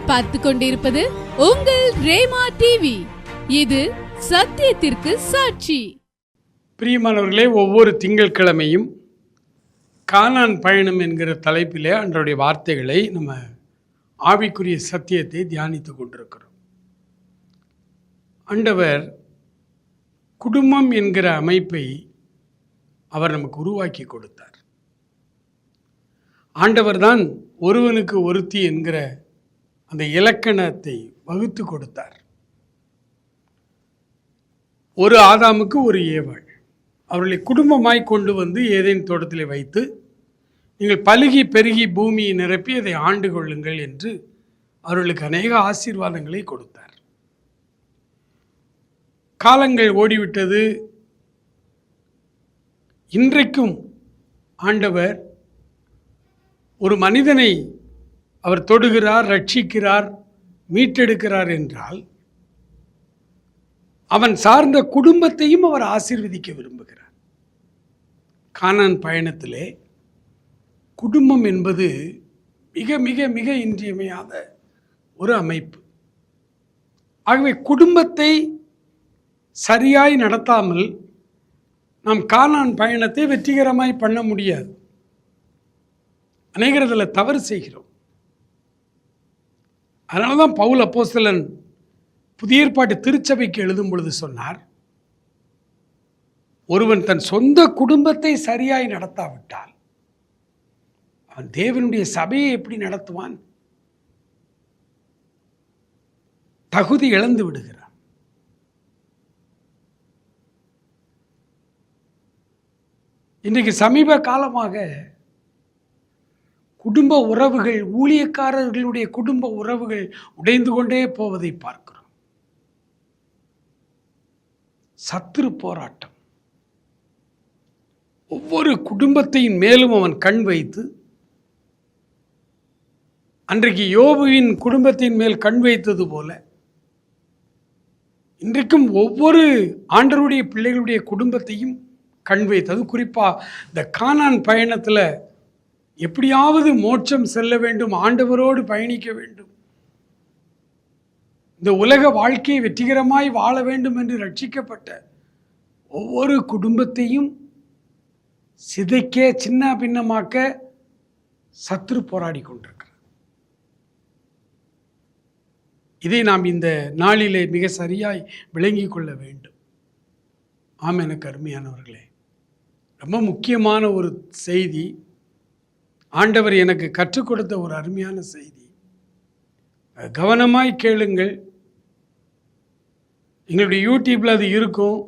நீங்கள் பார்த்து கொண்டிருப்பது உங்கள் ரேமா டிவி. இது சத்தியத்திற்கு சாட்சி. பிரியமானவர்களே, ஒவ்வொரு திங்கட்கிழமையும் கானான் பயணம் என்கிற தலைப்பிலே அன்றைய வார்த்தைகளை நம்ம ஆவிக்குரிய சத்தியத்தை தியானித்து கொண்டிருக்கிறோம். ஆண்டவர் குடும்பம் என்கிற அமைப்பை அவர் நமக்கு உருவாக்கி கொடுத்தார். ஆண்டவர் தான் ஒருவனுக்கு ஒருத்தி என்கிற அந்த இலக்கணத்தை வகுத்து கொடுத்தார். ஒரு ஆதாமுக்கு ஒரு ஏவாள், அவர்களை குடும்பமாய் கொண்டு வந்து ஏதேன் தோட்டத்தில் வைத்து, நீங்கள் பலுகி பெருகி பூமியை நிரப்பி அதை ஆண்டு கொள்ளுங்கள் என்று அவர்களுக்கு அநேக ஆசீர்வாதங்களை கொடுத்தார். காலங்கள் ஓடிவிட்டது. இன்றைக்கும் ஆண்டவர் ஒரு மனிதனை அவர் தொடுகிறார், ரட்சிக்கிறார், மீட்டெடுக்கிறார் என்றால் அவன் சார்ந்த குடும்பத்தையும் அவர் ஆசீர்வதிக்க விரும்புகிறார். கானான் பயணத்திலே குடும்பம் என்பது மிக மிக மிக இன்றியமையாத ஒரு அமைப்பு. ஆகவே குடும்பத்தை சரியாய் நடத்தாமல் நாம் கானான் பயணத்தை வெற்றிகரமாய் பண்ண முடியாது. அநேகரதில் தவறு செய்கிறோம். அதனால தான் பவுல் அப்போஸ்தலன் புதிய ஏற்பாட்டு திருச்சபைக்கு எழுதும் பொழுது சொன்னார், ஒருவன் தன் சொந்த குடும்பத்தை சரியாய் நடத்தாவிட்டால் அவன் தேவனுடைய சபையை எப்படி நடத்துவான்? தகுதி இழந்து விடுகிறான். இன்றைக்கு சமீப காலமாக குடும்ப உறவுகள், ஊழியக்காரர்களுடைய குடும்ப உறவுகள் உடைந்து கொண்டே போவதை பார்க்கிறோம். சத்துரு போராட்டம். ஒவ்வொரு குடும்பத்தின் மேலும் அவன் கண் வைத்து, அன்றைக்கு யோபுவின் குடும்பத்தின் மேல் கண் வைத்தது போல இன்றைக்கும் ஒவ்வொரு ஆண்டவருடைய பிள்ளைகளுடைய குடும்பத்தையும் கண் வைத்தது. குறிப்பாக இந்த கானான் பயணத்தில் எப்படியாவது மோட்சம் செல்ல வேண்டும், ஆண்டவரோடு பயணிக்க வேண்டும், இந்த உலக வாழ்க்கையை வெற்றிகரமாய் வாழ வேண்டும் என்று ரட்சிக்கப்பட்ட ஒவ்வொரு குடும்பத்தையும் சிதைக்க, சின்ன பின்னமாக்க சத்துரு போராடி கொண்டிருக்கிறார். இதை நாம் இந்த நாளிலே மிக சரியாய் விளங்கி கொள்ள வேண்டும். ஆம், எனக்கு அருமையானவர்களே, ரொம்ப முக்கியமான ஒரு செய்தி, ஆண்டவர் எனக்கு கற்றுக் கொடுத்த ஒரு அருமையான செய்தி. கவனமாய் கேளுங்கள். எங்களுடைய யூடியூப்பில் அது இருக்கும்.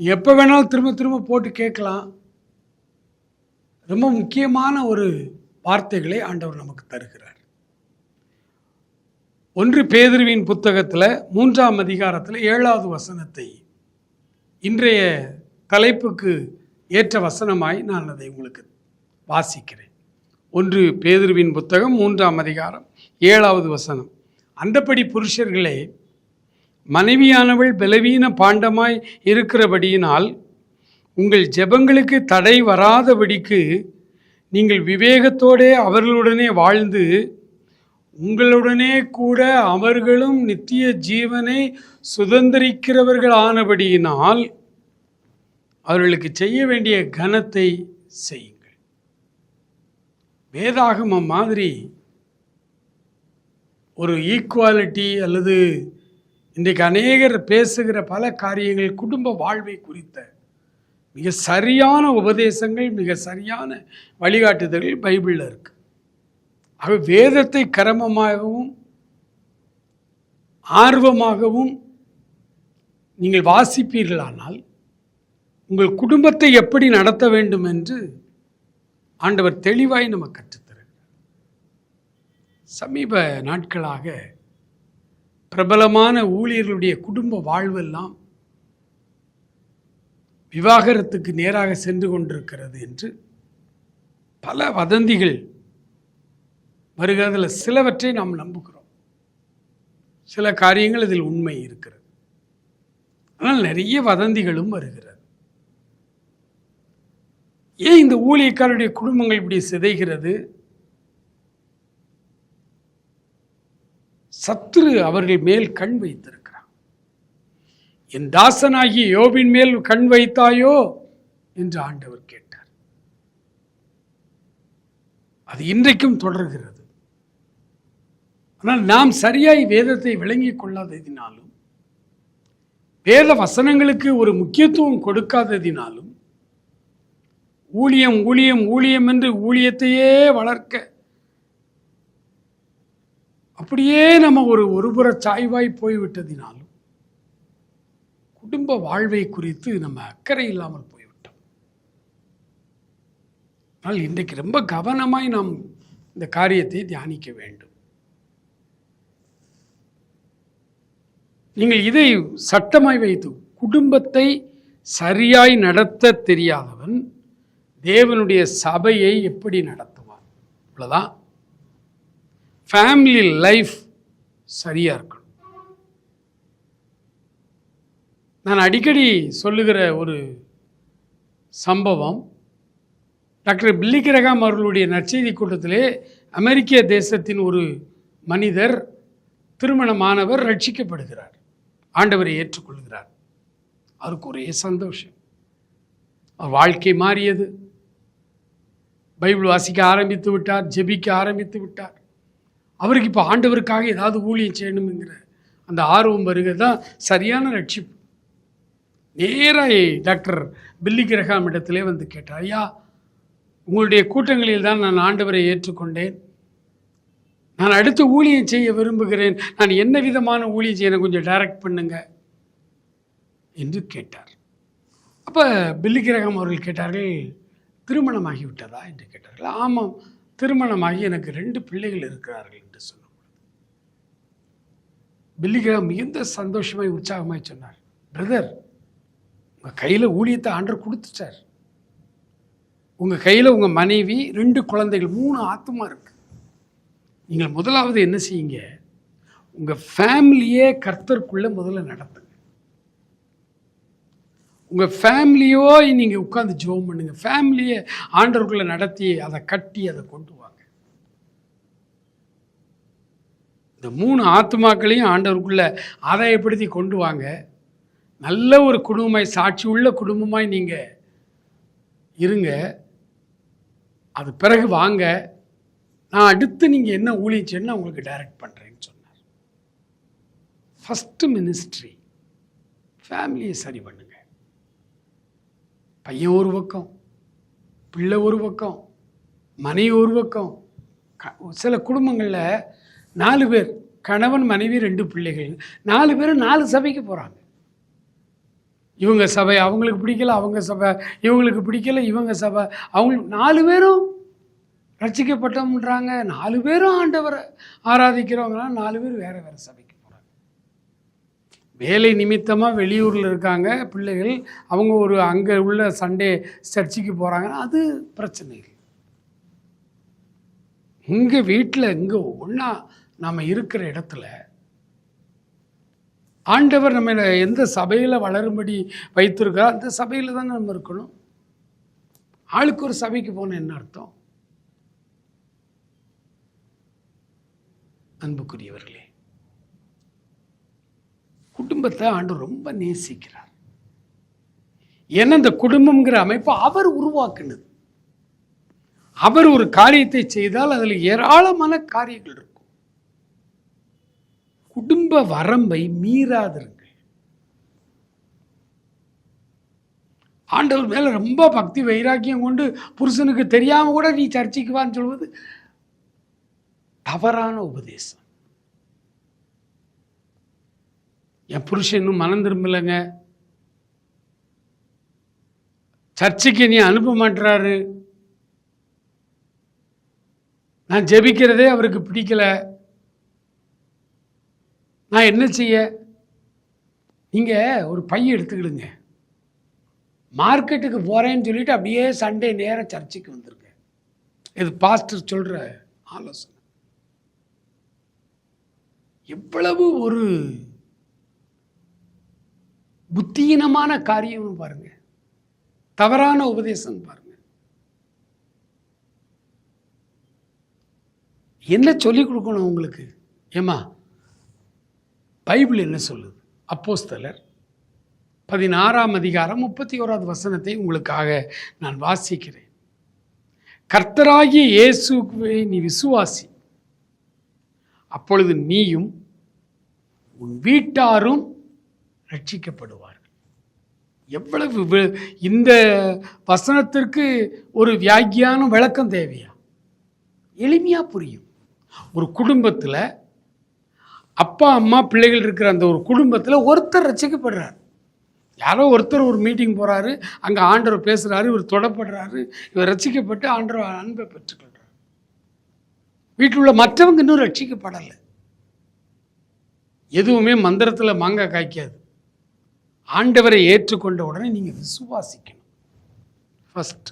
எப்போ வேணாலும் திரும்ப திரும்ப போட்டு கேட்கலாம். ரொம்ப முக்கியமான ஒரு வார்த்தைகளை ஆண்டவர் நமக்கு தருகிறார். 1 பேதுருவின் புத்தகத்தில் 3ஆம் அதிகாரத்தில் 7வது வசனத்தை இன்றைய தலைப்புக்கு ஏற்ற வசனமாய் நான் அதை உங்களுக்கு வாசிக்கிறேன். 1 பேதுருவின் புத்தகம் 3ஆம் அதிகாரம் 7வது வசனம். அந்தப்படி புருஷர்களே, மனைவியானவள் பலவீன பாண்டமாய் இருக்கிறபடியினால் உங்கள் ஜெபங்களுக்கு தடை வராதபடிக்கு நீங்கள் விவேகத்தோடே அவர்களுடனே வாழ்ந்து உங்களுடனே கூட அவர்களும் நித்திய ஜீவனை சுதந்திரிக்கிறவர்கள் ஆனபடியினால் அவர்களுக்கு செய்ய வேண்டிய கனத்தை செய்யுங்கள். வேதாகமம் மாதிரி ஒரு ஈக்குவாலிட்டி அல்லது இன்றைக்கு அநேகர் பேசுகிற பல காரியங்கள் குடும்ப வாழ்வை குறித்த மிக சரியான உபதேசங்கள், மிக சரியான வழிகாட்டுதல்கள் பைபிளில் இருக்கு. ஆக வேதத்தை கிரமமாகவும் ஆர்வமாகவும் நீங்கள் வாசிப்பீர்களானால் உங்கள் குடும்பத்தை எப்படி நடத்த வேண்டும் என்று ஆண்டவர் தெளிவாய் நமக்கு கற்றுத்தருகிறார். சமீப நாட்களாக பிரபலமான ஊழியர்களுடைய குடும்ப வாழ்வெல்லாம் விவாகரத்துக்கு நேராக சென்று கொண்டிருக்கிறது என்று பல வதந்திகள் வருகிறதில் சிலவற்றை நாம் நம்புகிறோம். சில காரியங்கள் இதில் உண்மை இருக்கிறது. ஆனால் நிறைய வதந்திகளும் வருகிறது. ஏன் இந்த ஊழியக்காரருடைய குடும்பங்கள் இப்படி சிதைகிறது? சத்துரு அவர்கள் மேல் கண் வைத்திருக்கிறான். என் தாசனாகிய யோபின் மேல் கண் வைத்தாயோ என்று ஆண்டவர் கேட்டார். அது இன்றைக்கும் தொடர்கிறது. ஆனால் நாம் சரியாய் வேதத்தை விளங்கிக் கொள்ளாததினாலும், வேத வசனங்களுக்கு ஒரு முக்கியத்துவம் கொடுக்காததினாலும், ஊழியம் ஊழியம் ஊழியம் என்று ஊழியத்தையே வளர்க்க அப்படியே நம்ம ஒருபுற சாய்வாய் போய்விட்டதினாலும் குடும்ப வாழ்வை குறித்து நம்ம அக்கறை இல்லாமல் போய்விட்டோம். ஆனால் இன்றைக்கு ரொம்ப கவனமாய் நாம் இந்த காரியத்தை தியானிக்க வேண்டும். நீங்கள் இதை சட்டமாய் வைத்து, குடும்பத்தை சரியாய் நடத்த தெரியாதவன் தேவனுடைய சபையை எப்படி நடத்துவான்? இவ்வளவுதான். ஃபேமிலி லைஃப் சரியா இருக்கணும். நான் அடிக்கடி சொல்லுகிற ஒரு சம்பவம், டாக்டர் பில்லி கிரஹாம் அவர்களுடைய நற்செய்தி கூட்டத்திலே அமெரிக்க தேசத்தின் ஒரு மனிதர், திருமணமானவர், ரட்சிக்கப்படுகிறார், ஆண்டவரை ஏற்றுக்கொள்கிறார். அவருக்கு ஒரே சந்தோஷம். அவர் வாழ்க்கை மாறியது. பைபிள் வாசிக்க ஆரம்பித்து விட்டார், ஜெபிக்க ஆரம்பித்து விட்டார். அவருக்கு இப்போ ஆண்டவருக்காக ஏதாவது ஊழியம் செய்யணுங்கிற அந்த ஆர்வம் வருகிறது தான் சரியான ரட்சிப்பு. நேராக டாக்டர் பில்லி கிரஹாம் இடத்திலே வந்து கேட்டார், ஐயா, உங்களுடைய கூட்டங்களில் தான் நான் ஆண்டவரை ஏற்றுக்கொண்டேன். நான் அடுத்து ஊழியம் செய்ய விரும்புகிறேன். நான் என்ன விதமான ஊழியம் செய்ய கொஞ்சம் டைரக்ட் பண்ணுங்க என்று கேட்டார். அப்போ பில்லி கிரஹாம் அவர்கள் கேட்டார்கள், திருமணமாகிவிட்டதா என்று கேட்டார்கள். ஆமாம், திருமணமாகி எனக்கு 2 பிள்ளைகள் இருக்கிறார்கள் என்று சொன்னார். பில்லி கிரஹாம் மிகுந்த சந்தோஷமாய் உற்சாகமாய் சொன்னார், பிரதர், உங்கள் கையில் ஊழியத்தை ஆண்டவர் கொடுத்துட்டார். உங்கள் கையில் உங்கள் மனைவி, 2 குழந்தைகள், 3 ஆத்துமா இருக்கு. நீங்கள் முதலாவது என்ன செய்யுங்க, உங்கள் ஃபேமிலியே கர்த்தருக்குள்ளே முதல்ல நடத்துங்க. உங்கள் ஃபேமிலியோ நீங்கள் உட்காந்து ஜெபம் பண்ணுங்க. ஃபேமிலியை ஆண்டவருக்குள்ளே நடத்தி அதை கட்டி அதை கொண்டு வாங்க. இந்த 3 ஆத்துமாக்களையும் ஆண்டவருக்குள்ளே ஆதாயப்படுத்தி கொண்டு வாங்க. நல்ல ஒரு குடும்பமாய், சாட்சி உள்ள குடும்பமாய் நீங்கள் இருங்க. அது பிறகு வாங்க, நான் அடுத்து நீங்கள் என்ன ஊழியம் செய்யணும் உங்களுக்கு டைரக்ட் பண்ணுறேன்னு சொன்னார். ஃபஸ்ட்டு மினிஸ்ட்ரி, ஃபேமிலியை சரி பண்ணுங்க. பையன் ஒரு பக்கம், பிள்ளை ஒரு பக்கம், மனைவி ஒரு பக்கம். சில குடும்பங்களில் 4 பேர், கணவன் மனைவி 2 பிள்ளைகள், 4 பேரும் 4 சபைக்கு போகிறாங்க. இவங்க சபை அவங்களுக்கு பிடிக்கல, அவங்க சபை இவங்களுக்கு பிடிக்கல, இவங்க சபை அவங்களுக்கு, 4 பேரும் ரட்சிக்கப்பட்டோம்ன்றாங்க, 4 பேரும் ஆண்டவரை ஆராதிக்கிறவங்களாம் 4 பேர் வேறு வேறு சபைக்கு போகிறாங்க. வேலை நிமித்தமாக வெளியூரில் இருக்காங்க பிள்ளைகள், அவங்க ஒரு அங்கே உள்ள சண்டே சர்ச்சுக்கு போகிறாங்கன்னா அது பிரச்சனை இல்லை. இங்கே வீட்டில் இங்கே ஒன்றா நம்ம இருக்கிற இடத்துல ஆண்டவர் நம்ம எந்த சபையில் வளரும்படி வைத்திருக்கிறோம் அந்த சபையில் தான் நம்ம இருக்கணும். ஆளுக்கு ஒரு சபைக்கு போன என்ன அர்த்தம்? அன்புக்குரியவர்களே, குடும்பத்தை ஆண்டவர் ரொம்ப நேசிக்கிறார். ஏன்னா இந்த குடும்பம்ங்கிற அமைப்பு அவர் உருவாக்குனது. அவர் ஒரு காரியத்தை செய்தால் அதில் ஏராளமான காரியங்கள் இருக்கும். குடும்ப வரம்பை மீறாதிருங்கள். ஆண்டவர் மேல ரொம்ப பக்தி வைராக்கியம் கொண்டு புருஷனுக்கு தெரியாம கூட நீ சர்ச்சைக்கு வான்னு சொல்வது தவறான உபதேசம். என் புருஷன் இன்னும் மனம் திரும்பலைங்க, சர்ச்சைக்கு நீ அனுப்ப மாட்டாரு, நான் ஜெபிக்கிறதே அவருக்கு பிடிக்கல, நான் என்ன செய்ய? நீங்க ஒரு பையன் எடுத்துக்கிடுங்க, மார்க்கெட்டுக்கு போறேன்னு சொல்லிட்டு அப்படியே சண்டே நேரம் சர்ச்சைக்கு வந்துருங்க. இது பாஸ்டர் சொல்ற ஆலோசனை. எவ்வளவு ஒரு புத்தியீனமான காரியம் பாருங்க, தவறான உபதேசம் பாருங்க. என்ன சொல்லிக் கொடுக்கணும் உங்களுக்கு? ஏமா பைபிள் என்ன சொல்லுது? அப்போஸ்தலர் 16ஆம் அதிகாரம் 31வது வசனத்தை உங்களுக்காக நான் வாசிக்கிறேன். கர்த்தராகிய இயேசுவை நீ விசுவாசி, அப்பொழுது நீயும் உன் வீட்டாரும் ரட்சிக்கப்படுவார்கள். எவ்வளவு இந்த வசனத்திற்கு ஒரு வியாக்கியானம் விளக்கம் தேவையா? எளிமையா புரியும். ஒரு குடும்பத்தில் அப்பா அம்மா பிள்ளைகள் இருக்கிற அந்த ஒரு குடும்பத்தில் ஒருத்தர் ரட்சிக்கப்படுறார். யாரோ ஒருத்தர் ஒரு மீட்டிங் போகிறாரு, அங்கே ஆண்டவர் பேசுகிறாரு, இவர் தொடப்படுறாரு, இவர் ரட்சிக்கப்பட்டு ஆண்டவர் அன்பை பெற்றுக்கொள்கிறார். வீட்டில் உள்ள மற்றவங்க இன்னும் ரட்சிக்கப்படலை. எதுவுமே மந்திரத்தில் மாங்காய் காய்க்காது. ஆண்டவரை ஏற்றுக்கொண்ட உடனே நீங்கள் விசுவாசிக்கணும். ஃபர்ஸ்ட்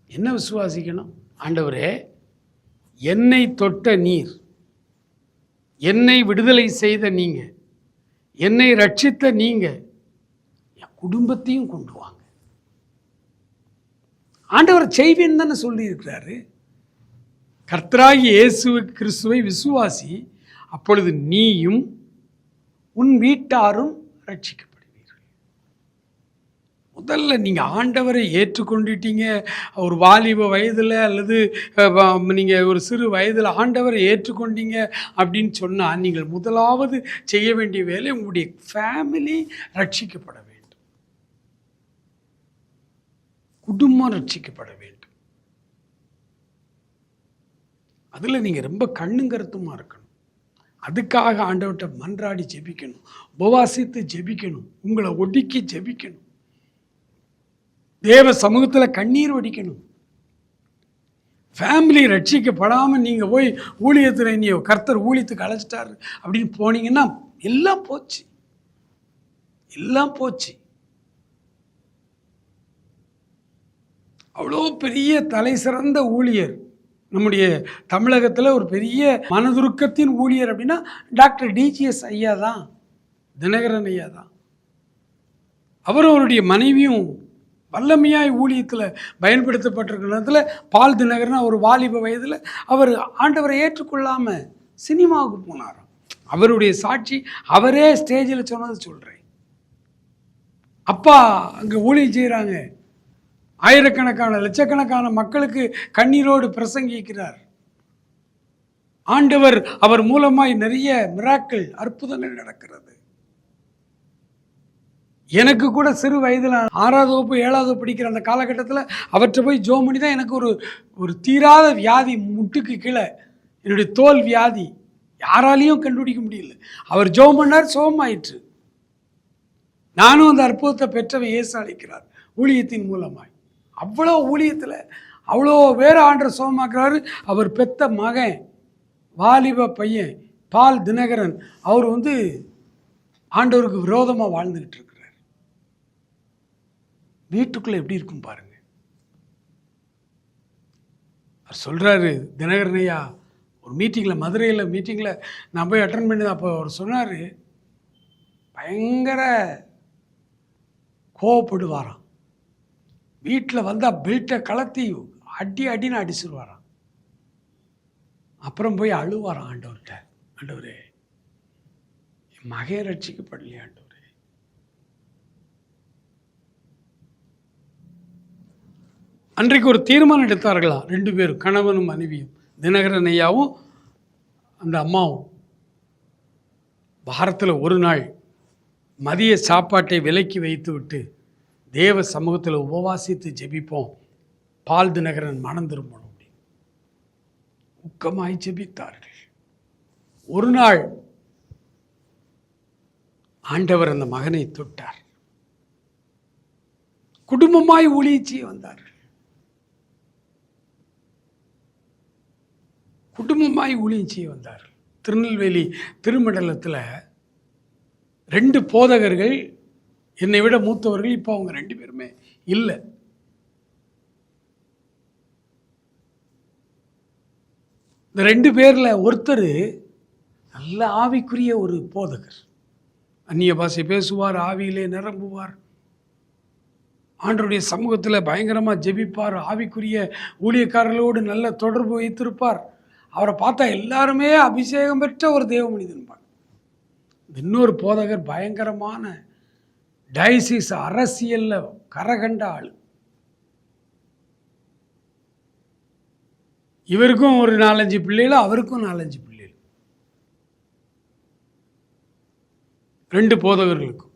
என்ன விசுவாசிக்கணும்? ஆண்டவரே, என்னை தொட்ட நீர், என்னை விடுதலை செய்த நீங்க, என்னை ரட்சித்த நீங்க, என் குடும்பத்தையும் கொண்டு வாங்க. ஆண்டவர் செய்வேன்னு தானே சொல்லி இருக்கிறாரு. கர்த்தராகிய இயேசு கிறிஸ்துவை விசுவாசி, அப்பொழுது நீயும் உன் வீட்டாரும் ரட்சிக்கப்படுவீர்கள். முதல்ல நீங்கள் ஆண்டவரை ஏற்றுக்கொண்டுட்டீங்க. ஒரு வாலிப வயதில் அல்லது நீங்கள் ஒரு சிறு வயதில் ஆண்டவரை ஏற்றுக்கொண்டீங்க அப்படின்னு சொன்னால், நீங்கள் முதலாவது செய்ய வேண்டிய வேலை உங்களுடைய ஃபேமிலி ரட்சிக்கப்பட வேண்டும், குடும்பம் ரட்சிக்கப்பட வேண்டும். அதில் நீங்கள் ரொம்ப கண்ணும் கருத்துமாக இருக்கணும். அதுக்காக ஆண்டவர்கிட்ட மன்றாடி ஜெபிக்கணும், உபவாசித்து ஜெபிக்கணும், உங்களை ஒடுக்கி ஜெபிக்கணும், தேவ சமூகத்தில் கண்ணீர் வடிக்கணும். ஃபேமிலி ரட்சிக்கப்படாமல் நீங்கள் போய் ஊழியத்தில் நீ கர்த்தர் ஊழியத்துக்கு அழைச்சிட்டாரு அப்படின்னு போனீங்கன்னா எல்லாம் போச்சு, எல்லாம் போச்சு. அவ்வளோ பெரிய தலை சிறந்த ஊழியர் நம்முடைய தமிழகத்தில், ஒரு பெரிய மனதுருக்கத்தின் ஊழியர் அப்படின்னா டாக்டர் டிஜிஎஸ் ஐயா தான், தினகரன் ஐயா தான். அவருடைய மனைவியும் வல்லமையாய் ஊழியத்தில் பயன்படுத்தப்பட்டிருக்கிறதுல பால் தினகரன் ஒரு வாலிப வயதில் அவர் ஆண்டவரை ஏற்றுக்கொள்ளாமல் சினிமாவுக்கு போனாராம். அவருடைய சாட்சி அவரே ஸ்டேஜில் சொன்னது சொல்கிறேன். அப்பா அங்கே ஊழியம் செய்கிறாங்க, ஆயிரக்கணக்கான லட்சக்கணக்கான மக்களுக்கு கண்ணீரோடு பிரசங்கிக்கிறார். ஆண்டவர் அவர் மூலமாய் நிறைய மிராக்கள், அற்புதங்கள் நடக்கிறது. எனக்கு கூட சிறு வயதில் 6வது வகுப்பு 7வது படிக்கிற அந்த காலகட்டத்தில் அவற்றை போய் ஜோம் பண்ணி தான் எனக்கு ஒரு தீராத வியாதி, முட்டுக்கு கீழே என்னுடைய தோல் வியாதி, யாராலையும் கண்டுபிடிக்க முடியல. அவர் ஜோம் பண்ணார், சுகமாயிற்று. நானும் அந்த அற்புதத்தை பெற்றவன் இயேசு அழைக்கிறார் ஊழியத்தின் மூலமாய். அவ்வளோ ஊழியத்தில் அவ்வளோ வேறு ஆண்டவர் சுகமாக்குறாரு. அவர் பெத்த மகன், வாலிப பையன் பால் தினகரன், அவர் ஆண்டவருக்கு விரோதமாக வாழ்ந்துக்கிட்டு இருக்கிறார். வீட்டுக்குள்ளே எப்படி இருக்கும் பாருங்க. அவர் சொல்கிறாரு, தினகரனையா ஒரு மீட்டிங்கில், மதுரையில் மீட்டிங்கில் நான் போய் அட்டன் பண்ணி, அப்போ அவர் சொன்னார், பயங்கர கோவப்படுவாராம். வீட்டில் வந்தால் பெல்ட்டை கலத்தி அடின்னு அடிச்சிருவாராம். அப்புறம் போய் அழுவாராம் ஆண்டவர்கிட்ட, ஆண்டவரே என் மகன் ரட்சிக்கப்படலையே ஆண்டவரே. அன்றைக்கு ஒரு தீர்மானம் எடுத்தார்களாம் 2 பேரும், கணவனும் மனைவியும், தினகரன் ஐயாவும் அந்த அம்மாவும். வாரத்தில் ஒரு நாள் மதிய சாப்பாட்டை விலக்கி வைத்து விட்டு தேவ சமூகத்தில் உபவாசித்து ஜெபிப்போம், பால் தினகரன் மனம் திரும்பணும் அப்படின்னு ஊக்கமாய் ஜெபித்தார்கள். ஒரு நாள் ஆண்டவர் அந்த மகனை தொட்டார். குடும்பமாய் ஊழியச்சி வந்தார்கள், குடும்பமாய் ஊழியம் செய்ய வந்தார்கள். திருநெல்வேலி திருமண்டலத்தில் 2 போதகர்கள் என்னை விட மூத்தவர்கள், இப்போ அவங்க 2 பேருமே இல்லை. இந்த 2 பேரில் ஒருத்தர் நல்ல ஆவிக்குரிய ஒரு போதகர், அந்நிய பாஷை பேசுவார், ஆவியிலே நிரம்புவார், ஆண்டவருடைய சமூகத்தில் பயங்கரமாக ஜெபிப்பார், ஆவிக்குரிய ஊழியக்காரர்களோடு நல்ல தொடர்பு வைத்திருப்பார். அவரை பார்த்தா எல்லாருமே அபிஷேகம் பெற்ற ஒரு தேவ மனிதன்பாங்க. இன்னொரு போதகர் பயங்கரமான டயசிஸ் அரசியல்ல கரகண்ட ஆள். இவருக்கும் ஒரு 4-5 பிள்ளைகள், அவருக்கும் 4-5 பிள்ளைகள், 2 போதகர்களுக்கும்.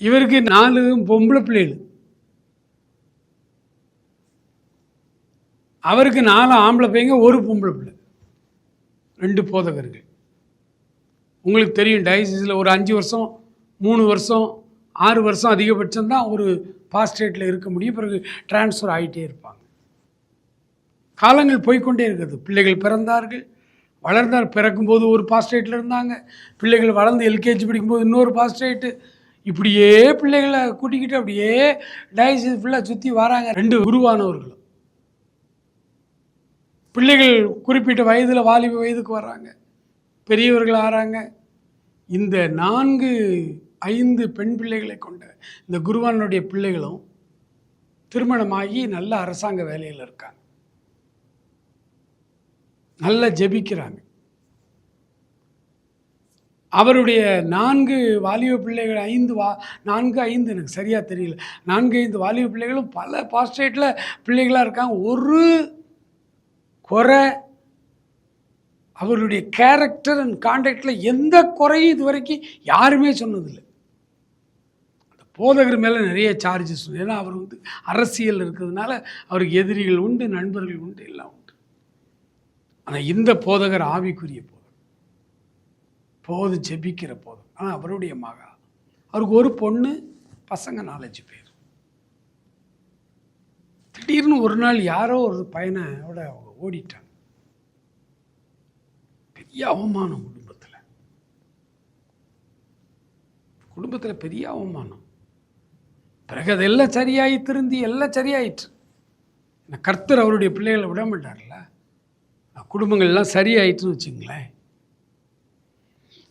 இவருக்கு 4 பொம்பளை பிள்ளைகள், அவருக்கு 4 ஆம்பளை பையங்க, 1 பொம்பளை பிள்ளை, 2 போதகர்கள். உங்களுக்கு தெரியும், டயசிஸில் ஒரு 5 வருஷம் 3 வருஷம் 6 வருஷம் அதிகபட்சம் தான் ஒரு பாஸ்டேட்டில் இருக்க முடியும். பிறகு டிரான்ஸ்ஃபர் ஆகிட்டே இருப்பாங்க. காலங்கள் போய்கொண்டே இருக்குது. பிள்ளைகள் பிறந்தார்கள், வளர்ந்தார். பிறக்கும்போது ஒரு பாஸ்டேட்டில் இருந்தாங்க. பிள்ளைகள் வளர்ந்து எல்கேஜி படிக்கும்போது இன்னொரு பாஸ்டேட்டு. இப்படியே பிள்ளைகளை கூட்டிக்கிட்டு அப்படியே டயசிஸ் ஃபுல்லாக சுற்றி வராங்க. 2 குருவானவர்களும். பிள்ளைகள் குறிப்பிட்ட வயதில் வாலிப வயதுக்கு வர்றாங்க, பெரியவர்கள் ஆறாங்க. இந்த 4-5 பெண் பிள்ளைகளை கொண்ட இந்த குருவானுடைய பிள்ளைகளும் திருமணமாகி நல்ல அரசாங்க வேலையில் இருக்காங்க, நல்லா ஜெபிக்கிறாங்க. அவருடைய 4 வாலிப பிள்ளைகள் 4-5 எனக்கு சரியாக தெரியல, 4-5 வாலிப பிள்ளைகளும் பல பாஸ்டேட்டில் பிள்ளைகளாக இருக்காங்க. ஒரு குறை, அவருடைய கேரக்டர் அண்ட் கான்டாக்டில் எந்த குறையும் இது வரைக்கும் யாருமே சொன்னதில்லை. அந்த போதகர் மேலே நிறைய சார்ஜஸ், ஏன்னா அவர் அரசியல் இருக்கிறதுனால அவருக்கு எதிரிகள் உண்டு, நண்பர்கள் உண்டு, எல்லாம் உண்டு. ஆனால் இந்த போதகர் ஆவிக்குரிய போது ஜெபிக்கிற போதும். ஆனால் அவருடைய மகா, அவருக்கு ஒரு பொண்ணு, பசங்க 4-5 பேர். திடீர்னு ஒரு நாள் யாரோ ஒரு பையனோட அவங்க ஓடிட்டாங்க. பெரிய அவமானம் குடும்பத்தில் பெரிய அவமானம். பிறகு அதெல்லாம் சரியாகி திருந்தி எல்லாம் சரியாயிற்று. கர்த்தர் அவருடைய பிள்ளைகளை விட மாட்டார்ல. குடும்பங்கள் எல்லாம் சரியாயிட்டுன்னு வச்சுங்களேன்.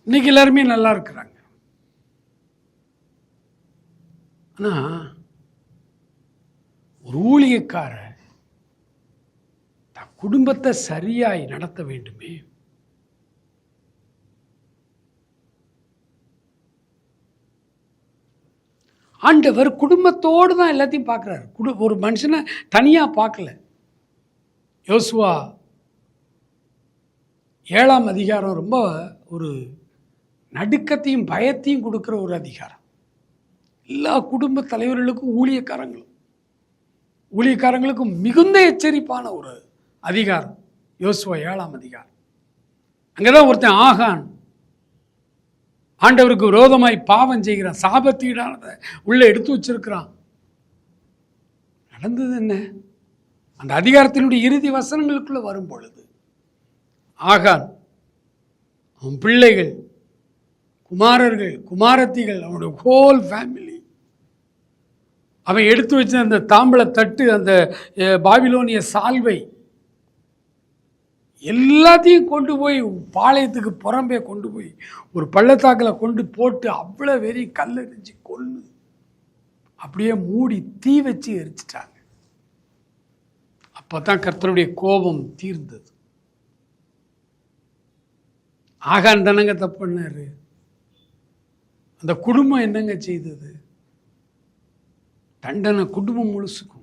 இன்னைக்கு எல்லாருமே நல்லா இருக்கிறாங்க. ஆனால் ஒரு ஊழியக்காரர் தன் குடும்பத்தை சரியாய் நடத்த வேண்டுமே. ஆண்டவர் குடும்பத்தோடு தான் எல்லாத்தையும் பார்க்குறாரு. ஒரு மனுஷனை தனியாக பார்க்கல. யோசுவா 7ஆம் அதிகாரம் ரொம்ப ஒரு நடுக்கத்தையும் பயத்தையும் கொடுக்குற ஒரு அதிகாரம். எல்லா குடும்ப தலைவர்களுக்கும் ஊழியக்காரங்களுக்கும் மிகுந்த எச்சரிப்பான ஒரு அதிகாரம் யோசுவா 7ஆம் அதிகாரம். அங்கே தான் ஒருத்தன் ஆகான் ஆண்டவருக்கு விரோதமாய் பாவம் செய்கிறான், சாபத்தீடானதை உள்ளே எடுத்து வச்சிருக்கிறான். நடந்தது என்ன? அந்த அதிகாரத்தினுடைய இறுதி வசனங்களுக்குள்ள வரும் பொழுது ஆகான், அவன் பிள்ளைகள், குமாரர்கள், குமாரத்திகள், அவனுடைய ஹோல் ஃபேமிலி, அவன் எடுத்து வச்ச அந்த தாம்பள தட்டு, அந்த பாபிலோனிய சால்வை எல்லாத்தையும் கொண்டு போய் பாளையத்துக்கு புறம்பே கொண்டு போய் ஒரு பள்ளத்தாக்கில் கொண்டு போட்டு அவ்வளோ வெறி கல்லெறிஞ்சு கொண்டு அப்படியே மூடி தீ வச்சு எரிச்சிட்டாங்க. அப்போ தான் கர்த்தருடைய கோபம் தீர்ந்தது. ஆகான் தானங்க தப்பு பண்ணாரு. அந்த குடும்பம் என்னங்க செய்தது? தண்டனை குடும்பம் முழுசுக்கும்.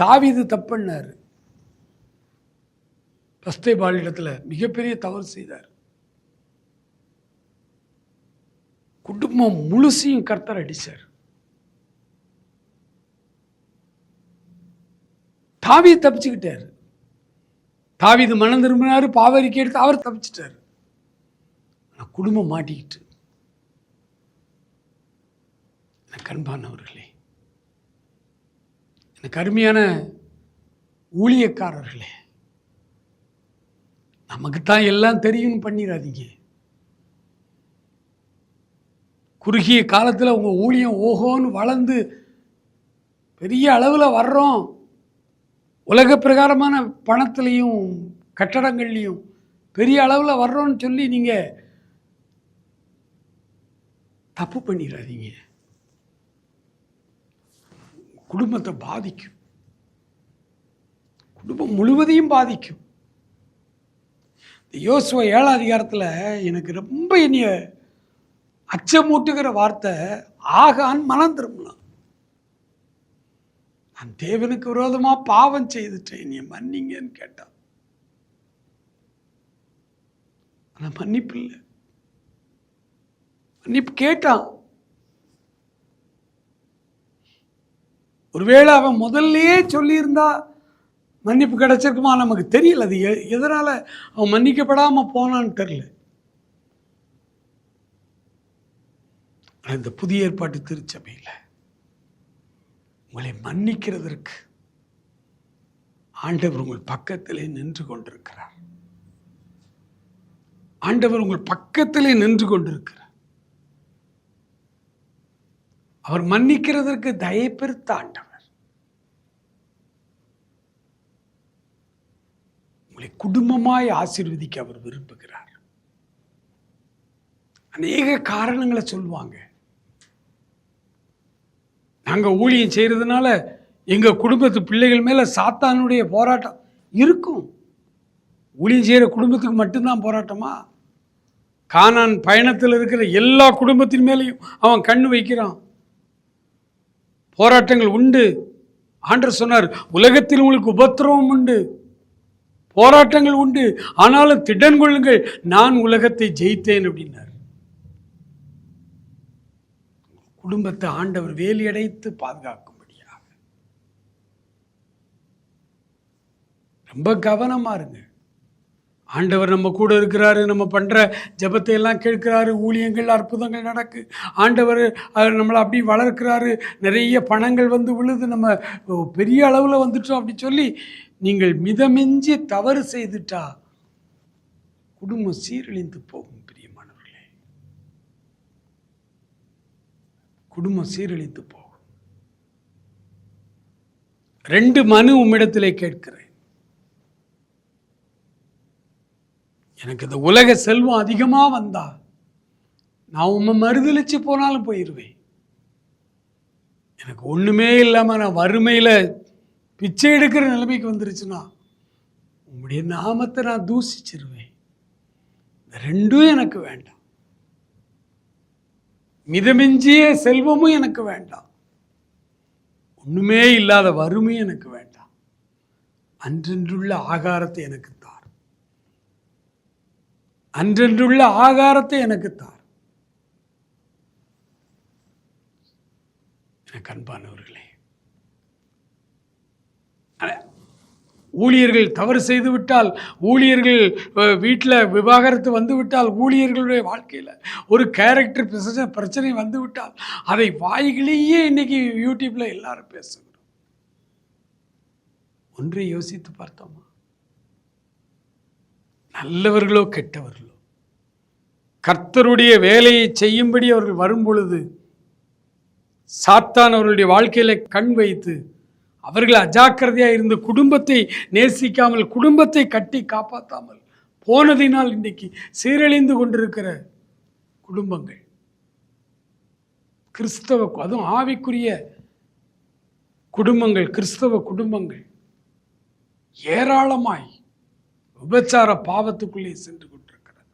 தாவீது தப்பு பண்ணாரு. பஸ்தேபாலிடத்தில் மிகப்பெரிய தவறு செய்தார். குடும்பம் முழுசையும் கர்த்தர் அடிச்சார். தாவீது தப்பிச்சுக்கிட்டாரு. தாவீது மனம் திரும்பினாரு, பாவரிக்கை எடுத்து அவர் தப்பிச்சிட்டாரு. குடும்பம் மாட்டிக்கிட்டு. எனக்கு அன்பானவர்களே, எனக்கு அருமையான ஊழியக்காரர்களே, நமக்குத்தான் எல்லாம் தெரியும்னு பண்ணிடாதீங்க. குறுகிய காலத்தில் உங்கள் ஊழியம் ஓஹோன்னு வளர்ந்து பெரிய அளவில் வர்றோம், உலக பிரகாரமான பணத்துலேயும் கட்டடங்கள்லையும் பெரிய அளவில் வர்றோன்னு சொல்லி நீங்கள் தப்பு பண்ணிடாதீங்க. குடும்பத்தை பாதிக்கும். குடும்பம் முழுவதையும் பாதிக்கும். யோசுவா 7ஆம் அதிகாரத்தில் எனக்கு ரொம்ப இனிய அச்சமூட்டுகிற வார்த்தை, ஆகான் மனம் திரும்பலாம். நான் தேவனுக்கு விரோதமா பாவம் செய்துட்டேன், என்னை மன்னிங்கன்னு கேட்டான். ஆனா மன்னிப்பு இல்லை. மன்னிப்பு கேட்டான். ஒருவேளை அவன் முதல்லயே சொல்லியிருந்தா மன்னிப்பு கிடைச்சிருக்குமா நமக்கு தெரியல. அது எதனால அவன் மன்னிக்கப்படாம போனான்னு தெரியல. இந்த புதிய ஏற்பாட்டு திருச்சபையில் உங்களை மன்னிக்கிறதற்கு ஆண்டவர் உங்கள் பக்கத்திலே நின்று கொண்டிருக்கிறார். ஆண்டவர் உங்கள் பக்கத்திலே நின்று கொண்டிருக்கிறார். அவர் மன்னிக்கிறதற்கு தயை பெருத்த ஆண்டவர். உங்களை குடும்பமாய் ஆசீர்வதிக்க அவர் விரும்புகிறார். அநேக காரணங்களை சொல்லுவாங்க. நாங்கள் ஊழியம் செய்கிறதுனால எங்கள் குடும்பத்து பிள்ளைகள் மேலே சாத்தானுடைய போராட்டம் இருக்கும். ஊழியம் செய்கிற குடும்பத்துக்கு மட்டும்தான் போராட்டமா? கானான் பயணத்தில் இருக்கிற எல்லா குடும்பத்தின் மேலேயும் அவன் கண்ணு வைக்கிறான். போராட்டங்கள் உண்டு. ஆண்டவர் சொன்னார், உலகத்தில் உங்களுக்கு உபத்திரவம் உண்டு, போராட்டங்கள் உண்டு, ஆனாலும் திடன் கொள்ளுங்கள், நான் உலகத்தை ஜெயித்தேன் அப்படின்னார். குடும்பத்தை ஆண்டவர் வேலியடைத்து பாதுகாக்கும்படியாக ரொம்ப கவனமா இருங்க. ஆண்டவர் நம்ம கூட இருக்கிறாரு, நம்ம பண்ற ஜெபத்தை எல்லாம் கேட்கிறாரு, ஊழியங்கள் அற்புதங்கள் நடக்கு, ஆண்டவர் நம்மளை அப்படி வளர்க்கிறாரு, நிறைய பணங்கள் வந்து விழுது, நம்ம பெரிய அளவில் வந்துட்டோம் அப்படி சொல்லி நீங்கள் மிதமிஞ்சி தவறு செய்துட்டா குடும்பம் சீரழிந்து போகும். பிரியமானவர்களே, குடும்பம் சீரழித்து போகும். 2 மனு உம்மிடத்திலே கேட்கிறேன். எனக்கு இந்த உலக செல்வம் அதிகமா வந்தா நான் உம்மை மறுதலிச்சு போனாலும் போயிடுவேன். எனக்கு ஒண்ணுமே இல்லாம நான் வறுமையில பிச்சை எடுக்கிற நிலைமைக்கு வந்துருச்சுன்னா உம்முடைய நாமத்தை நான் தூசிச்சிருவேன். இந்த 2ம் எனக்கு வேண்டாம். மிதமிஞ்சிய செல்வமும் எனக்கு வேண்டாம், ஒண்ணுமே இல்லாத வறுமையும் எனக்கு வேண்டாம். அன்றென்றுள்ள ஆகாரத்தை எனக்கு தார், அன்றென்றுள்ள ஆகாரத்தை எனக்கு தார். எனக்கு அன்பானவர்களே, ஊழியர்கள் தவறு செய்து விட்டால், ஊழியர்கள் வீட்டில் விவாகரத்து வந்து விட்டால், ஊழியர்களுடைய வாழ்க்கையில் ஒரு கேரக்டர் பிரச்சனை வந்து விட்டால், அதை வாய்களையே இன்னைக்கு யூடியூப்ல எல்லாரும் பேசுகிறோம். ஒன்றை யோசித்து பார்த்தோமா? நல்லவர்களோ கெட்டவர்களோ கர்த்தருடைய வேலையை செய்யும்படி அவர்கள் வரும் பொழுது சாத்தான் அவர்களுடைய வாழ்க்கையில கண் வைத்து அவர்கள் அஜாக்கிரதையாக இருந்து குடும்பத்தை நேசிக்காமல், குடும்பத்தை கட்டி காப்பாற்றாமல் போனதினால் இன்றைக்கு சீரழிந்து கொண்டிருக்கிற குடும்பங்கள், கிறிஸ்தவ, அதுவும் ஆவிக்குரிய குடும்பங்கள், கிறிஸ்தவ குடும்பங்கள் ஏராளமாய் விபச்சார பாவத்துக்குள்ளே சென்று கொண்டிருக்கிறது.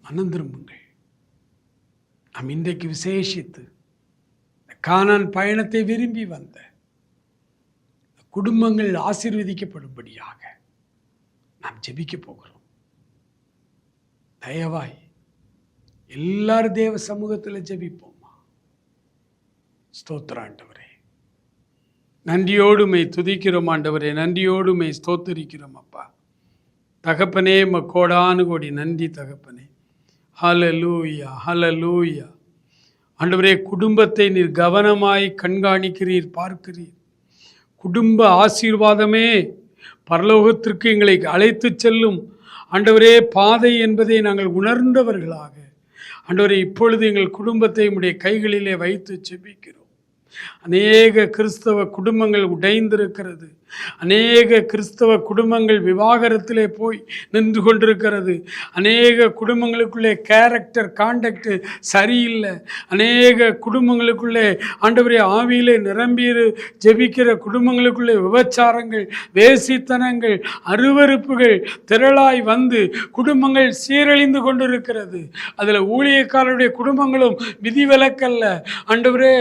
மனம் திரும்புங்கள். நாம் இன்றைக்கு விசேஷித்து கானான் பயணத்தை விரும்பி வந்த குடும்பங்கள் ஆசீர்வதிக்கப்படும்படியாக நாம் ஜெபிக்க போகிறோம். தயவாய் எல்லாரும் தேவ சமூகத்தில் ஜெபிப்போமா? ஸ்தோத்திர ஆண்டவரே, நன்றியோடுமை துதிக்கிறோம் ஆண்டவரே, நன்றியோடுமை ஸ்தோத்திரிக்கிறோம் அப்பா. தகப்பனே, கோடானு கோடி நன்றி தகப்பனே. ஹல்லேலூயா, ஹல்லேலூயா. ஆண்டவரே, குடும்பத்தை நீர் கவனமாய் கண்காணிக்கிறீர், பார்க்கிறீர். குடும்ப ஆசீர்வாதமே பரலோகத்திற்கு எங்களை அழைத்து செல்லும் ஆண்டவரே பாதை என்பதை நாங்கள் உணர்ந்தவர்களாக ஆண்டவரே இப்பொழுது எங்கள் குடும்பத்தை உம்முடைய கைகளிலே வைத்து ஜெபிக்கிறோம். அநேக கிறிஸ்தவ குடும்பங்கள் உடைந்திருக்கிறது. அநேக கிறிஸ்தவ குடும்பங்கள் விவாகரத்திலே போய் நின்று கொண்டிருக்கிறது. அநேக குடும்பங்களுக்குள்ளே கேரக்டர் காண்டக்ட் சரியில்லை. அநேக குடும்பங்களுக்குள்ளே ஆண்டவரே ஆவியிலே நிரம்பி ஜெபிக்கிற குடும்பங்களுக்குள்ளே விபச்சாரங்கள், வேசித்தனங்கள், அருவருப்புகள் திரளாய் வந்து குடும்பங்கள் சீரழிந்து கொண்டிருக்கிறது. அதில் ஊழியக்காரருடைய குடும்பங்களும் விதிவிலக்கல்ல. ஆண்டவரே,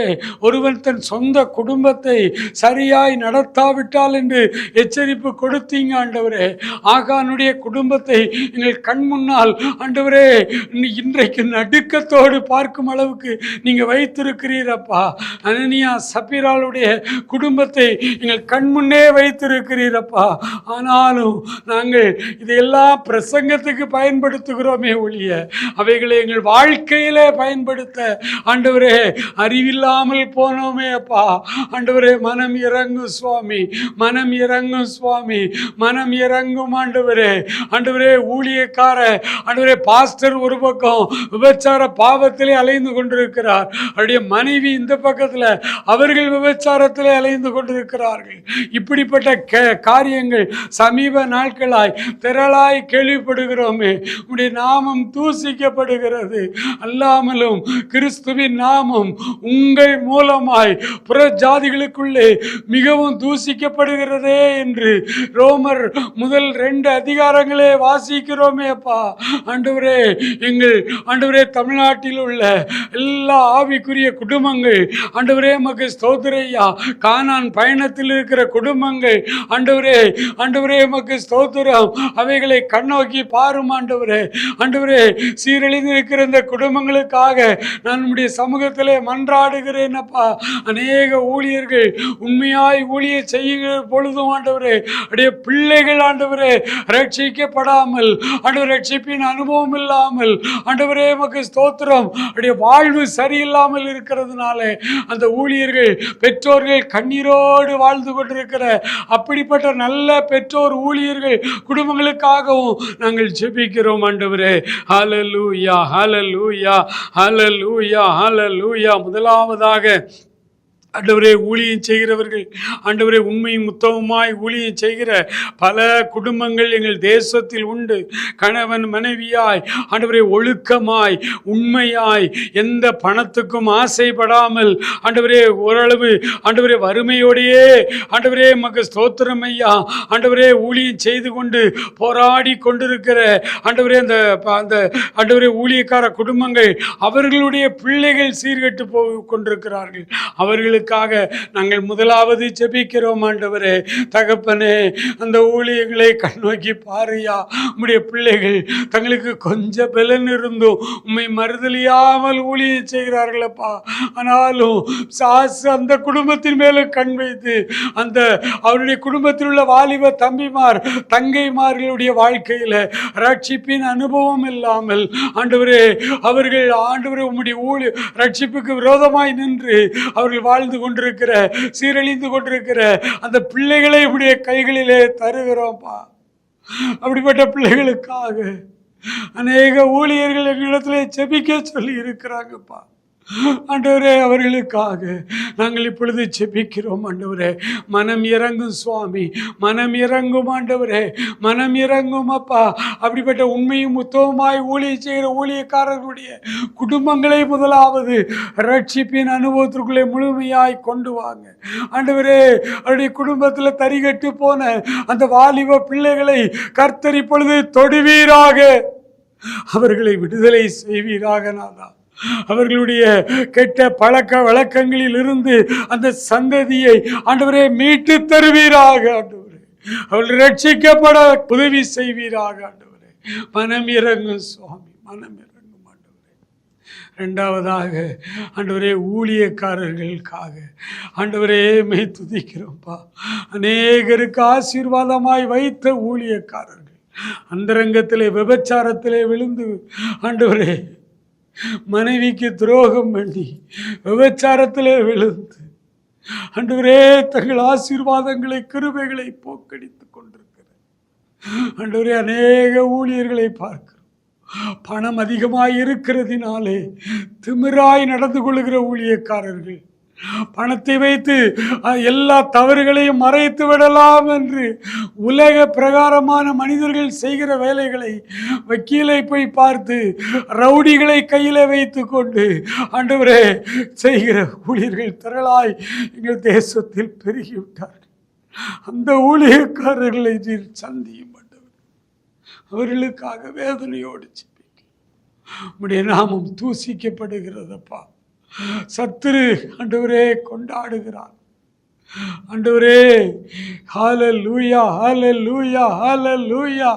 ஒருவன் தன் சொந்த குடும்பத்தை சரியாய் நடத்தாவிட்டால் என்று எச்சரிப்பு கொடுத்தீங்க ஆண்டவரே. ஆகானுடைய குடும்பத்தை எங்கள் கண் முன்னால் ஆண்டவரே இன்றைக்கு நடுக்கத்தோடு பார்க்கும் அளவுக்கு நீங்க வைத்திருக்கிறீரப்பா. அனனியா சப்பீராளுடைய குடும்பத்தை எங்கள் கண் முன்னே வைத்திருக்கிறீரப்பா. ஆனாலும் நாங்கள் இதையெல்லாம் பிரசங்கத்துக்கு பயன்படுத்துகிறோமே ஒழிய அவைகளை எங்கள் வாழ்க்கையிலே பயன்படுத்த ஆண்டவரே அறிவில்லாமல் போனோமே அப்பா. ஆண்டவரே, மனம் இறங்கும் சுவாமி, மனம் இறங்கும் சுவாமி, மனம் இறங்கும் ஆண்டவரே. ஆண்டவரே, ஊழியக்கார ஆண்டவரே பாஸ்டர் ஒரு பக்கம் விபச்சார பாவத்திலே அலைந்து கொண்டிருக்கிறார். அவருடைய மனைவி இந்த பக்கத்தில் அவர்கள் விபச்சாரத்திலே அலைந்து கொண்டிருக்கிறார்கள். இப்படிப்பட்ட காரியங்கள் சமீப நாட்களாய் திரளாய் கேள்விப்படுகிறோமே. உடைய நாமம் தூசிக்கப்படுகிறது. அல்லாமலும் கிறிஸ்துவின் நாமம் உங்கள் மூலமாய் புற ஜாதிகளுக்குள்ளே மிகவும் தூசிக்கப்படுகிறதே என்று ரோமர் முதல் 2 அதிகாரங்களே வாசிக்கிறோமே அப்பா. ஆண்டவரே, எங்கள் ஆண்டவரே தமிழ்நாட்டில் உள்ள எல்லா ஆவிக்குரிய குடும்பங்கள் ஆண்டவரே மக்கு ஸ்தோத்திரையா. கானான் பயணத்தில் இருக்கிற குடும்பங்கள் ஆண்டவரே, ஆண்டவரே மக்கு ஸ்தோத்திரம். அவைகளை கண்ணோக்கி பாரும் ஆண்டவரே. ஆண்டவரே, சீரழிந்து இருக்கிற இந்த குடும்பங்களுக்காக நான் உம்முடைய சமூகத்திலே மன்றாடுகிறேன் அப்பா. அநேக ஊழியர்கள் உண்மையாய் ஊழிய செய்கிற பொழுதும் ஆண்டவரே அடைய பிள்ளைகள் ஆண்டவரே ரட்சிக்கப்படாமல், ஆண்டவர் ரட்சிப்பின் அனுபவம் இல்லாமல் ஆண்டவரே மக்கு ஸ்தோத்திரம் அடைய வாழ்வு சரியில்லாமல் இருக்கிறதுனாலே அந்த ஊழியர்கள் பெற்றோர்கள் கண்ணீரோடு வாழ்ந்து கொண்டிருக்கிற அப்படிப்பட்ட நல்ல பெற்றோர் ஊழியர்கள் குடும்பங்களுக்காகவும் நாங்கள் ஜெபிக்கிறோம் ஆண்டவரே. ஹல்லேலூயா, ஹல்லேலூயா, ஹல்லேலூயா, ஹல்லேலூயா. முதலாவதாக ஆண்டவரே, ஊழியம் செய்கிறவர்கள் ஆண்டவரே உண்மையும் உத்தமமாய் ஊழியம் செய்கிற பல குடும்பங்கள் எங்கள் தேசத்தில் உண்டு. கணவன் மனைவியாய் ஆண்டவரே ஒழுக்கமாய் உண்மையாய் எந்த பணத்துக்கும் ஆசைப்படாமல் ஆண்டவரே ஓரளவு ஆண்டவரே வறுமையோடையே ஆண்டவரே மக்கு ஸ்தோத்திரம் ஐயா ஆண்டவரே ஊழியம் செய்து கொண்டு போராடி கொண்டிருக்கிற ஆண்டவரே அந்த ஆண்டவரே ஊழியக்கார குடும்பங்கள் அவர்களுடைய பிள்ளைகள் சீர்கெட்டு போய் கொண்டிருக்கிறார்கள். அவர்களுக்கு நாங்கள் முதலாவது ஜெபிக்கிறோம் ஆண்டவரே. தகப்பனே, அந்த ஊழியர்களை கண்ணோக்கி பாருயா. உம்முடைய பிள்ளைகள் தங்களுக்கு கொஞ்சம் பலன் இருந்தும் உம்மை மறுதலியாமல் ஊழியம் செய்கிறார்களப்பா. ஆனாலும் அந்த குடும்பத்தின் மேல கண் வைத்து அந்த அவருடைய குடும்பத்தில் உள்ள வாலிப தம்பிமார் தங்கைமார்களுடைய வாழ்க்கையில ரட்சிப்பின் அனுபவம் இல்லாமல் ஆண்டவரே அவர்கள் ஆண்டவரே உம்முடைய ரட்சிப்புக்கு விரோதமாய் நின்று அவர்கள் வாழ்ந்து கொண்டிருக்கிற சீரழிந்து கொண்டிருக்கிற அந்த பிள்ளைகளை உடைய கைகளிலே தருகிறோம்ப்பா. அப்படிப்பட்ட பிள்ளைகளுக்காக அநேக ஊழியர்கள் எங்களிடத்திலே ஜெபிக்க சொல்லி இருக்கிறாங்கப்பா. ஆண்டவரே, அவர்களுக்காக நாங்கள் இப்பொழுது ஜெபிக்கிறோம் ஆண்டவரே. மனம் இறங்கும் சுவாமி, மனம் இறங்கும் ஆண்டவரே, மனம் இறங்கும் அப்பா. அப்படிப்பட்ட உண்மையும் உத்தமமாய் ஊழியம் செய்கிற ஊழியக்காரர்களுடைய குடும்பங்களை முதலாவது ரட்சிப்பின் அனுபவத்திற்குள்ளே முழுமையாய் கொண்டு வாங்க ஆண்டவரே. அவருடைய குடும்பத்தில் தரிகட்டு போன அந்த வாலிப பிள்ளைகளை கர்த்தர் இப்பொழுது தொடுவீராக, அவர்களை விடுதலை செய்வீராக நாதா. அவர்களுடைய கெட்ட பழக்க வழக்கங்களில் இருந்து அந்த சந்ததியை ஆண்டவரே மீட்டு தருவீராக ஆண்டவரே. அவர்கள் ரட்சிக்கப்பட உதவி செய்வீராக ஆண்டவரே. மனம் இறங்கும் சுவாமி, மனம் இறங்கும் ஆண்டவரே. இரண்டாவதாக ஆண்டவரே ஊழியக்காரர்களுக்காக ஆண்டவரே மெய் துதிக்கிறோம்ப்பா. அநேகருக்கு ஆசீர்வாதமாய் வைத்த ஊழியக்காரர்கள் அந்தரங்கத்திலே விபச்சாரத்திலே விழுந்து ஆண்டவரே மனைவிக்கு துரோகம் பண்ணி விபச்சாரத்திலே விழுந்து ஆண்டவரே தங்கள் ஆசீர்வாதங்களை கிருபைகளை போக்கடித்துக் கொண்டிருக்கிறார் ஆண்டவரே. அநேக ஊழியர்களை பார்க்கிறோம். பணம் அதிகமாய் இருக்கிறதினாலே திமிராய் நடந்து கொள்கிற ஊழியக்காரர்கள் பணத்தை வைத்து எல்லா தவறுகளையும் மறைத்து விடலாம் என்று உலக பிரகாரமான மனிதர்கள் செய்கிற வேலைகளை வக்கீலை போய் பார்த்து ரவுடிகளை கையில் வைத்து கொண்டு ஆண்டவரே செய்கிற ஊழியர்கள் திரளாய் எங்கள் தேசத்தில் பெருகிவிட்டார்கள். அந்த ஊழியக்காரர்களை நீர் சந்தியும் ஆண்டவர். அவர்களுக்காக வேதனையோடு உம்முடைய நாமம் தூசிக்கப்படுகிறதப்பா. சத்துரு ஆண்டவரே கொண்டாடுகிறார். ஆண்டவரே ஹல்லேலூயா, ஹல்லேலூயா, ஹல்லேலூயா.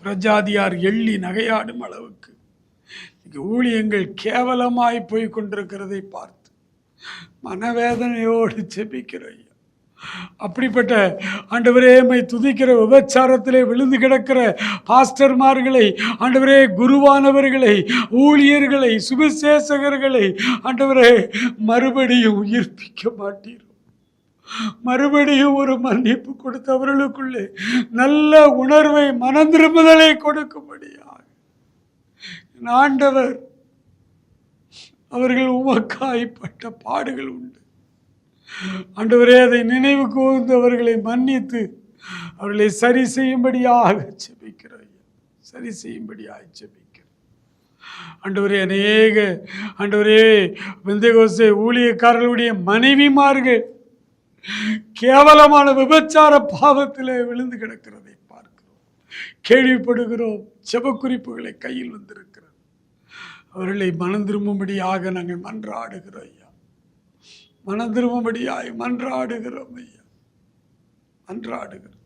பிரஜாதியார் எள்ளி நகையாடும் அளவுக்கு ஊழியங்கள் கேவலமாய் போய் கொண்டிருக்கிறதை பார்த்து மனவேதனையோடு ஜெபிக்கிறோம். அப்படிப்பட்ட ஆண்டவரே மை துதிக்கிற விபச்சாரத்திலே விழுந்து கிடக்கிற பாஸ்டர்மார்களை, ஆண்டவரே குருவானவர்களை, ஊழியர்களை, சுவிசேஷகர்களை ஆண்டவரே மறுபடியும் உயிர்ப்பிக்க மாட்டீர். மறுபடியும் ஒரு மன்னிப்பு கொடுத்து அவர்களுக்குள்ளே நல்ல உணர்வை, மனந்திரும்புதலை கொடுக்கும்படியாக ஆண்டவர் அவர்கள் உமக்காய்ப்பட்ட பாடுகள் உண்டு. ஆண்டவரே அதை நினைவு கூர்ந்து அவர்களை மன்னித்து அவர்களை சரி செய்யும்படியாக ஜெபிக்கிறோம். சரி செய்யும்படியாக ஜெபிக்கிறோம். ஆண்டவரே அநேக ஆண்டவரே பெந்தேகோஸ்தே ஊழியக்காரர்களுடைய மனைவிமார்கள் கேவலமான விபச்சார பாவத்திலே விழுந்து கிடக்கிறதை பார்க்கிறோம், கேள்விப்படுகிறோம். ஜெப குறிப்புகளை கையில் வந்திருக்கிறது. அவர்களை மனம் திரும்பும்படியாக நாங்கள் மன்றாடுகிறோம் ஐயா. மனம் திரும்பும்படியாய் மன்றாடுகிறோம் ஐயா, மன்றாடுகிறோம்.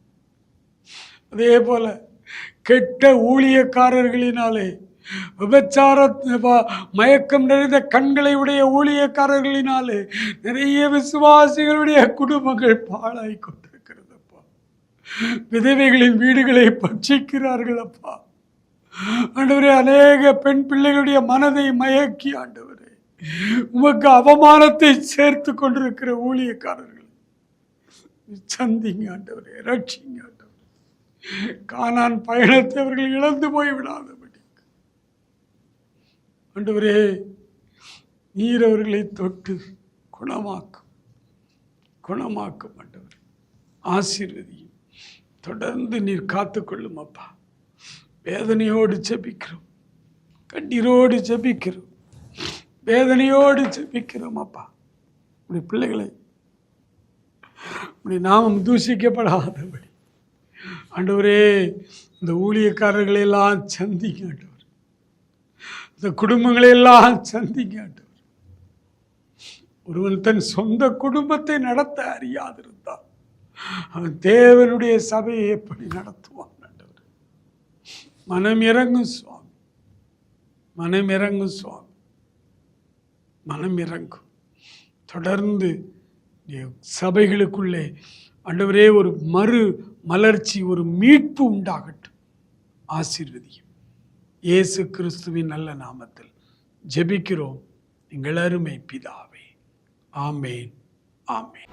அதே போல கெட்ட ஊழியக்காரர்களினாலே, விபச்சார மயக்கம் நிறைந்த கண்களை உடைய ஊழியக்காரர்களினாலே நிறைய விசுவாசிகளுடைய குடும்பங்கள் பாழாய் கொண்டிருக்கிறது அப்பா. விதவைகளின் வீடுகளை பட்சிக்கிறார்கள் அப்பா. ஆண்டவரே அநேக பெண் பிள்ளைகளுடைய மனதை மயக்கி ஆண்டவரே உமக்கு அவமானத்தை சேர்த்து கொண்டிருக்கிற ஊழியக்காரர்கள் சந்திங்க ஆண்டவரே, ரட்சிங்க ஆண்டவரே. கானான் பயணத்தை அவர்கள் இழந்து போய் விடாதபடி ஆண்டவரே நீர் அவர்களை தொட்டு குணமாக்கும் ஆண்டவரே. ஆசீர்வதியும். தொடர்ந்து நீர் காத்துக்கொள்ளும் அப்பா. வேதனையோடு ஜெபிக்கிறோம், கண்ணீரோடு ஜெபிக்கிறோம், வேதனையோடு ஜெபிக்கிறோம் அப்பா. உடைய பிள்ளைகளை உடைய நாமம் தூஷிக்கப்படாதபடி ஆண்டவரே இந்த ஊழியக்காரர்களை எல்லாம் சந்திங்க ஆண்டவர். இந்த குடும்பங்களை எல்லாம் சந்திங்க ஆண்டவர். ஒருவன் தன் சொந்த குடும்பத்தை நடத்த அறியாதிருந்தான் அவன் தேவனுடைய சபையை எப்படி நடத்துவான் ஆண்டவர். மனம் இறங்கும் சுவாமி, மனம் இறங்கும் சுவாமி, மனம் இறங்கும். தொடர்ந்து சபைகளுக்குள்ளே ஆண்டவரே ஒரு மறு மலர்ச்சி, ஒரு மீட்பு உண்டாகட்டும். ஆசீர்வதியும். இயேசு கிறிஸ்துவின் நல்ல நாமத்தில் ஜெபிக்கிறோம் எங்கள் அருமை பிதாவே. ஆமேன், ஆமேன்.